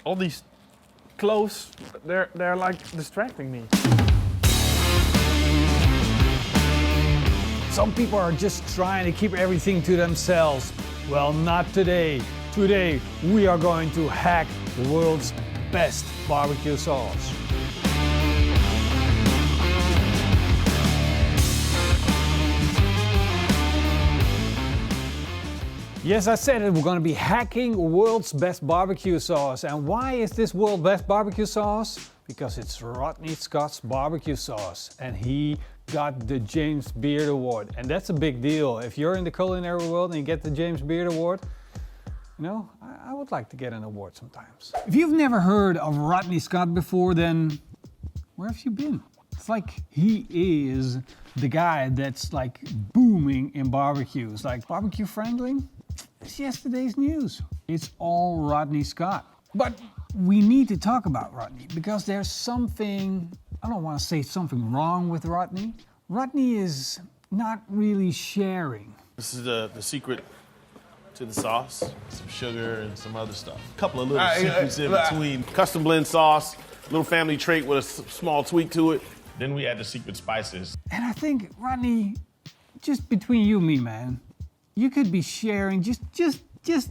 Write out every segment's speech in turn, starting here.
All these clothes, they're like distracting me. Some people are just trying to keep everything to themselves. Well, not today. Today, we are going to hack the world's best barbecue sauce. Yes, I said it, we're going to be hacking world's best barbecue sauce. And why is this world's best barbecue sauce? Because it's Rodney Scott's barbecue sauce. And he got the James Beard Award. And that's a big deal. If you're in the culinary world and you get the James Beard Award, you know, I would like to get an award sometimes. If you've never heard of Rodney Scott before, then where have you been? It's like he is the guy that's like booming in barbecues. Like barbecue friendly? It's yesterday's news. It's all Rodney Scott. But we need to talk about Rodney because there's something, I don't want to say something wrong with Rodney. Rodney is not really sharing. This is the secret to the sauce. Some sugar and some other stuff. A couple of little secrets in between. Custom blend sauce, little family trait with a small tweak to it. Then we add the secret spices. And I think, Rodney, just between you and me, man, you could be sharing just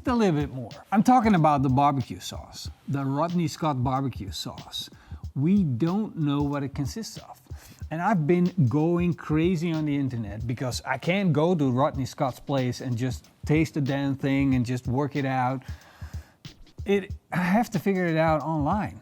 a little bit more. I'm talking about the barbecue sauce, the Rodney Scott barbecue sauce. We don't know what it consists of. And I've been going crazy on the internet because I can't go to Rodney Scott's place and just taste the damn thing and just work it out. I have to figure it out online.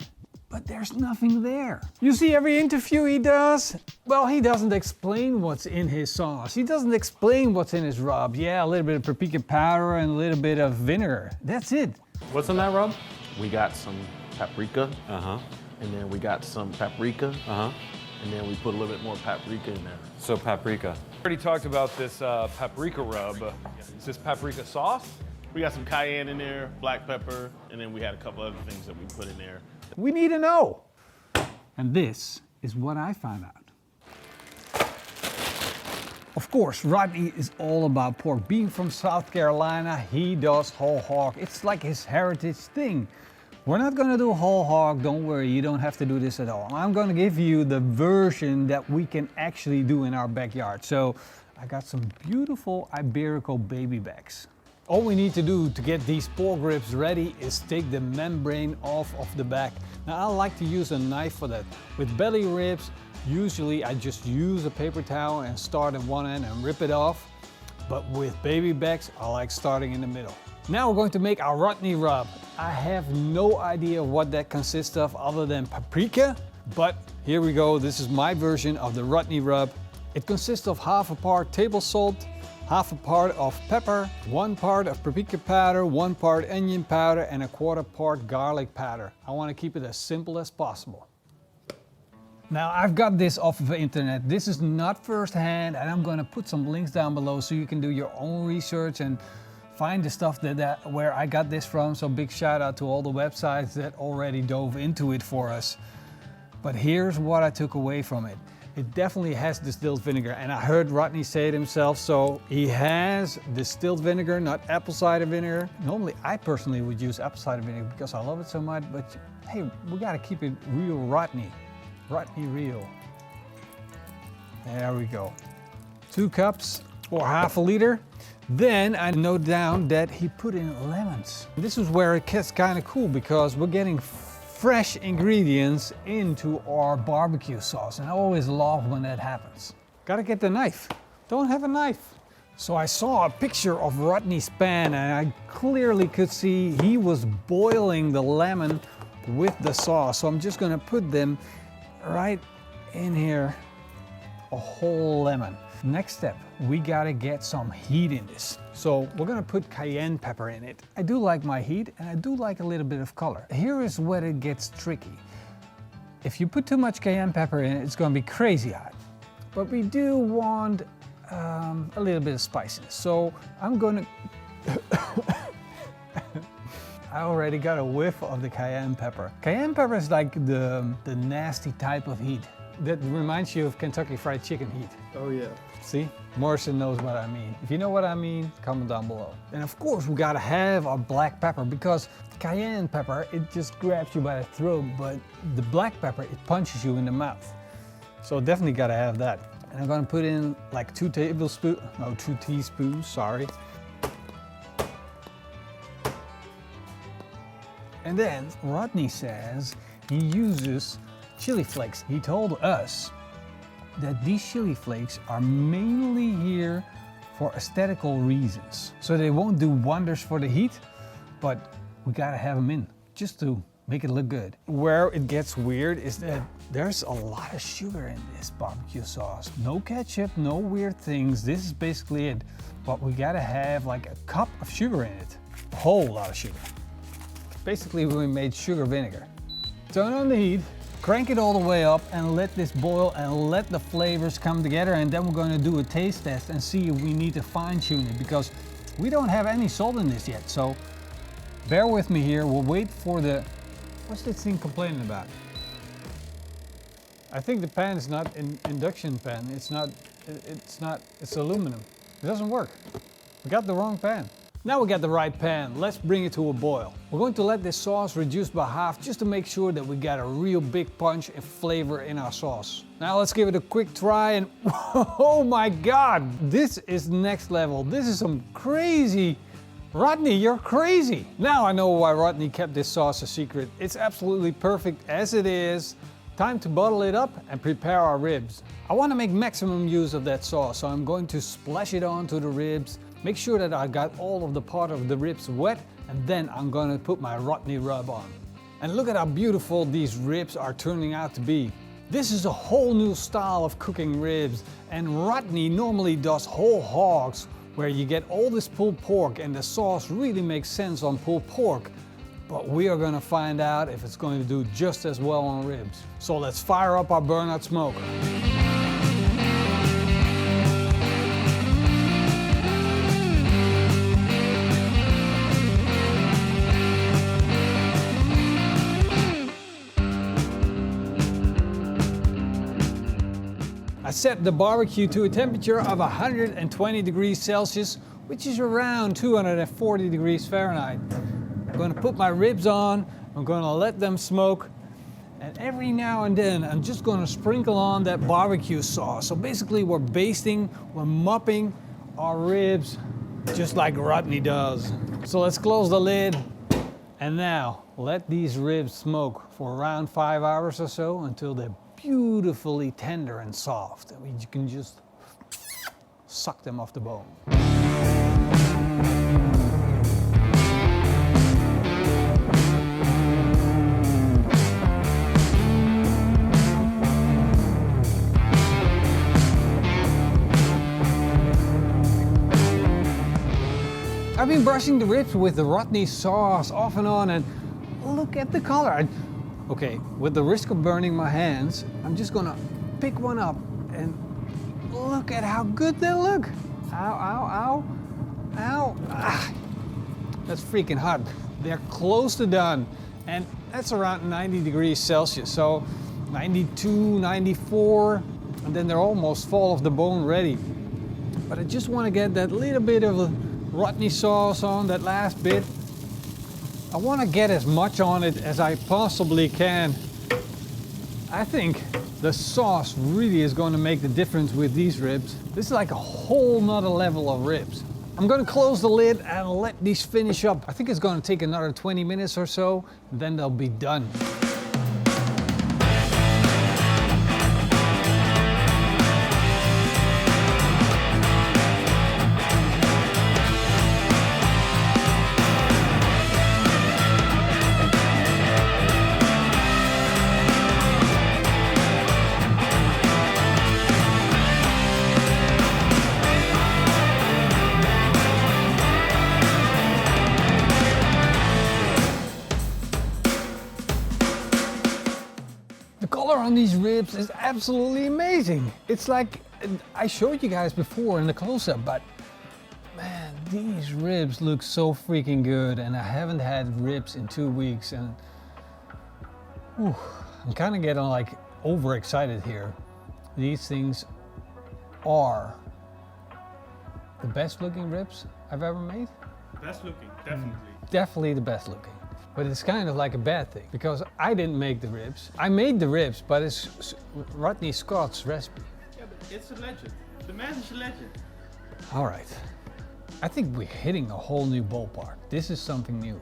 But there's nothing there. You see every interview he does? Well, he doesn't explain what's in his sauce. He doesn't explain what's in his rub. Yeah, a little bit of paprika powder and a little bit of vinegar. That's it. What's in that rub? We got some paprika. And then we got some paprika. And then we put a little bit more paprika in there. So paprika. Already talked about this paprika rub. Is this paprika sauce? We got some cayenne in there, black pepper, and then we had a couple other things that we put in there. We need to know. And this is what I found out. Of course, Rodney is all about pork. Being from South Carolina, he does whole hog. It's like his heritage thing. We're not gonna do whole hog, don't worry, you don't have to do this at all. I'm gonna give you the version that we can actually do in our backyard. So I got some beautiful Iberico baby backs. All we need to do to get these pork ribs ready is take the membrane off of the back. Now I like to use a knife for that. With belly ribs, usually I just use a paper towel and start at one end and rip it off. But with baby backs, I like starting in the middle. Now we're going to make our Rodney rub. I have no idea what that consists of other than paprika, but here we go. This is my version of the Rodney rub. It consists of half a part table salt, half a part of pepper, 1 part of paprika powder, 1 part onion powder, and a 1/4 part garlic powder. I want to keep it as simple as possible. Now I've got this off of the internet. This is not first-hand, and I'm going to put some links down below so you can do your own research and find the stuff where I got this from. So big shout out to all the websites that already dove into it for us. But here's what I took away from it. It definitely has distilled vinegar, and I heard Rodney say it himself, so he has distilled vinegar, not apple cider vinegar. Normally, I personally would use apple cider vinegar because I love it so much, but hey, we gotta keep it real Rodney. Rodney real. There we go. 2 cups or half a liter. Then I note down that he put in lemons. This is where it gets kind of cool because we're getting fresh ingredients into our barbecue sauce, and I always love when that happens. Gotta get the knife. Don't have a knife. So I saw a picture of Rodney's pan, and I clearly could see he was boiling the lemon with the sauce. So I'm just gonna put them right in here, a whole lemon. Next step, we gotta get some heat in this. So we're gonna put cayenne pepper in it. I do like my heat, and I do like a little bit of color. Here is where it gets tricky. If you put too much cayenne pepper in it, it's gonna be crazy hot. But we do want a little bit of spiciness. So I'm gonna, I already got a whiff of the cayenne pepper. Cayenne pepper is like the nasty type of heat. that reminds you of Kentucky Fried Chicken heat. Oh yeah. See? Morrison knows what I mean. If you know what I mean, comment down below. And of course we gotta have our black pepper, because cayenne pepper, it just grabs you by the throat, but the black pepper, it punches you in the mouth. So definitely gotta have that. And I'm gonna put in like 2 teaspoons, sorry. And then Rodney says he uses chili flakes. He told us that these chili flakes are mainly here for aesthetical reasons. So they won't do wonders for the heat, but we gotta have them in just to make it look good. Where it gets weird is that there's a lot of sugar in this barbecue sauce. No ketchup, no weird things. This is basically it. But we gotta have like a cup of sugar in it. A whole lot of sugar. Basically we made sugar vinegar. Turn on the heat, crank it all the way up and let this boil and let the flavors come together, and then we're going to do a taste test and see if we need to fine tune it, because we don't have any salt in this yet. So bear with me here, we'll wait for the... What's this thing complaining about? I think the pan is not an induction pan, it's aluminum. It doesn't work. We got the wrong pan. Now we got the right pan, let's bring it to a boil. We're going to let this sauce reduce by half just to make sure that we got a real big punch and flavor in our sauce. Now let's give it a quick try, and oh my God, this is next level. This is some crazy... Rodney, you're crazy! Now I know why Rodney kept this sauce a secret. It's absolutely perfect as it is. Time to bottle it up and prepare our ribs. I want to make maximum use of that sauce, so I'm going to splash it onto the ribs. Make sure that I got all of the part of the ribs wet, and then I'm gonna put my Rodney rub on. And look at how beautiful these ribs are turning out to be. This is a whole new style of cooking ribs, and Rodney normally does whole hogs, where you get all this pulled pork, and the sauce really makes sense on pulled pork. But we are gonna find out if it's going to do just as well on ribs. So let's fire up our burnout smoker. I set the barbecue to a temperature of 120 degrees Celsius, which is around 240 degrees Fahrenheit. I'm going to put my ribs on, I'm going to let them smoke, and every now and then I'm just going to sprinkle on that barbecue sauce. So basically we're basting, we're mopping our ribs just like Rodney does. So let's close the lid, and now let these ribs smoke for around 5 hours or so until they're beautifully tender and soft. I mean, you can just suck them off the bone. I've been brushing the ribs with the Rodney sauce off and on, and look at the color. Okay, with the risk of burning my hands, I'm just gonna pick one up and look at how good they look. Ow, ow, ow, ow. Ah, that's freaking hot. They're close to done, and that's around 90 degrees Celsius. So 92, 94, and then they're almost fall off the bone ready. But I just wanna get that little bit of Rodney sauce on, that last bit. I want to get as much on it as I possibly can. I think the sauce really is going to make the difference with these ribs. This is like a whole nother level of ribs. I'm going to close the lid and let these finish up. I think it's going to take another 20 minutes or so, then they'll be done. On these ribs is absolutely amazing. It's like I showed you guys before in the close-up, but man, these ribs look so freaking good, and I haven't had ribs in 2 weeks, and I'm kind of getting like overexcited here. These things are the best looking ribs I've ever made. Best looking, definitely. Definitely the best looking. But it's kind of like a bad thing because I didn't make the ribs. I made the ribs, but it's Rodney Scott's recipe. Yeah, but it's a legend. The man is a legend. All right. I think we're hitting a whole new ballpark. This is something new.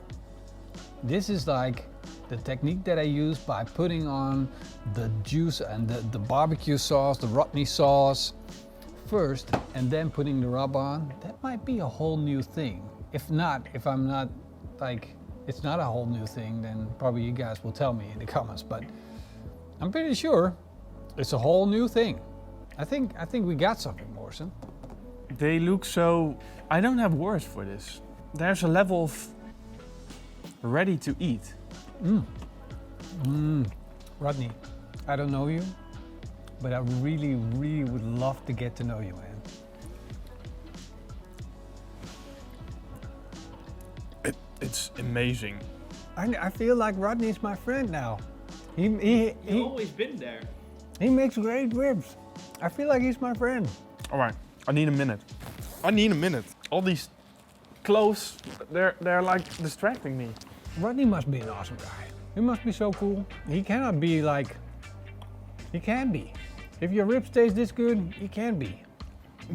This is like the technique that I use by putting on the juice and the barbecue sauce, the Rodney sauce first, and then putting the rub on. That might be a whole new thing. If I'm not like, it's not a whole new thing, then probably you guys will tell me in the comments, but I'm pretty sure it's a whole new thing. I think we got something, Morrison. They look so... I don't have words for this. There's a level of ready to eat. Rodney, I don't know you, but I really, really would love to get to know you, man. It's amazing. I feel like Rodney's my friend now. He always been there. He makes great ribs. I feel like he's my friend. All right, I need a minute. All these clothes, they're like distracting me. Rodney must be an awesome guy. He must be so cool. He cannot be like, he can be. If your ribs taste this good, he can be.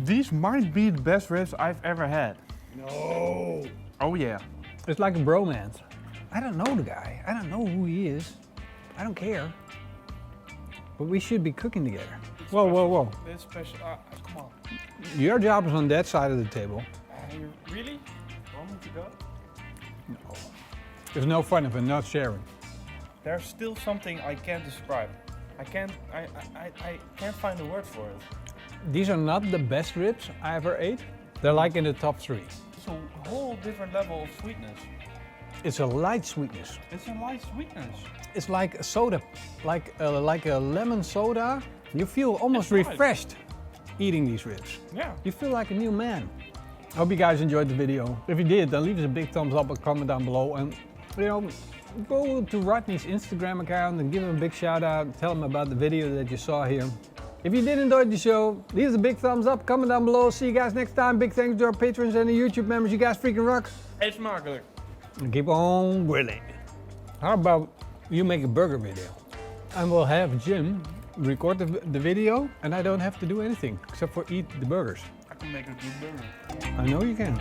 These might be the best ribs I've ever had. No. Oh yeah. It's like a bromance. I don't know the guy. I don't know who he is. I don't care. But we should be cooking together. Whoa, whoa, whoa. It's special. Come on. Your job is on that side of the table. You really want me to go? No. There's no fun if we're not sharing. There's still something I can't describe. I can't find a word for it. These are not the best ribs I ever ate. They're like in the top 3. It's a whole different level of sweetness. It's a light sweetness. It's a light sweetness. It's like a soda, like a lemon soda. You feel almost It's light. refreshed eating these ribs. Yeah. You feel like a new man. I hope you guys enjoyed the video. If you did, then leave us a big thumbs up and comment down below. And go to Rodney's Instagram account and give him a big shout out. Tell him about the video that you saw here. If you did enjoy the show, leave us a big thumbs up, comment down below. See you guys next time. Big thanks to our patrons and the YouTube members. You guys freaking rock. Eet smakelijk. And keep on grilling. How about you make a burger video? And we'll have Jim record the video and I don't have to do anything except for eat the burgers. I can make a good burger. I know you can.